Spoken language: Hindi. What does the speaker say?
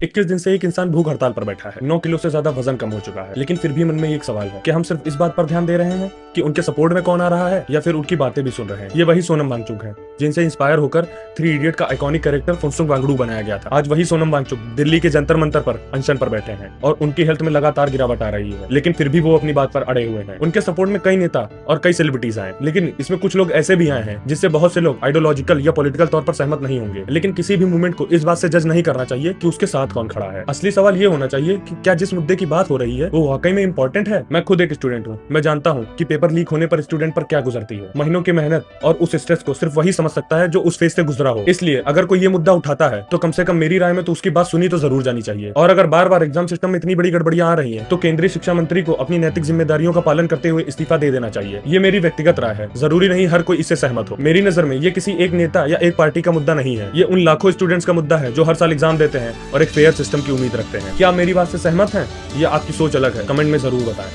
21 दिन से एक इंसान भूख हड़ताल पर बैठा है। 9 किलो से ज्यादा वजन कम हो चुका है, लेकिन फिर भी मन में एक सवाल है कि हम सिर्फ इस बात पर ध्यान दे रहे हैं कि उनके सपोर्ट में कौन आ रहा है या फिर उनकी बातें भी सुन रहे हैं। ये वही सोनम वांगचुक है जिनसे इंस्पायर होकर 3 इडियट का आइकॉनिक कैरेक्टर फुनसुक वांगडू बनाया गया था। आज वही सोनम वांगचुक दिल्ली के जंतर मंतर पर अनशन पर बैठे हैं और उनकी हेल्थ में लगातार गिरावट आ रही है, लेकिन फिर भी वो अपनी बात पर अड़े हुए हैं। उनके सपोर्ट में कई नेता और कई सेलिब्रिटीज आए, लेकिन इसमें कुछ लोग ऐसे भी आए हैं जिससे बहुत से लोग आइडियोलॉजिकल या पॉलिटिकल तौर पर सहमत नहीं होंगे। लेकिन किसी भी मूवमेंट को इस बात से जज नहीं करना चाहिए कि उसके साथ कौन खड़ा है। असली सवाल ये होना चाहिए कि क्या जिस मुद्दे की बात हो रही है वो वाकई में इंपॉर्टेंट है। मैं खुद एक स्टूडेंट हूँ, मैं जानता हूँ कि पेपर लीक होने पर स्टूडेंट पर क्या गुजरती है। महीनों की मेहनत और उस स्ट्रेस को सिर्फ वही समझ सकता है जो उस फेज से गुजरा हो। इसलिए अगर कोई ये मुद्दा उठाता है तो कम से कम मेरी राय में तो उसकी बात सुनी तो जरूर जानी चाहिए। और अगर बार बार एग्जाम सिस्टम में इतनी बड़ी गड़बड़ियां आ रही हैं तो केंद्रीय शिक्षा मंत्री को अपनी नैतिक जिम्मेदारियों का पालन करते हुए इस्तीफा दे देना चाहिए। ये मेरी व्यक्तिगत राय है, जरूरी नहीं हर कोई इससे सहमत हो। मेरी नजर में ये किसी एक नेता या एक पार्टी का मुद्दा नहीं है, ये उन लाखों स्टूडेंट्स का मुद्दा है जो हर साल एग्जाम देते हैं और एक फेयर सिस्टम की उम्मीद रखते हैं। क्या आप मेरी बात से सहमत हैं या आपकी सोच अलग है? कमेंट में जरूर बताएं।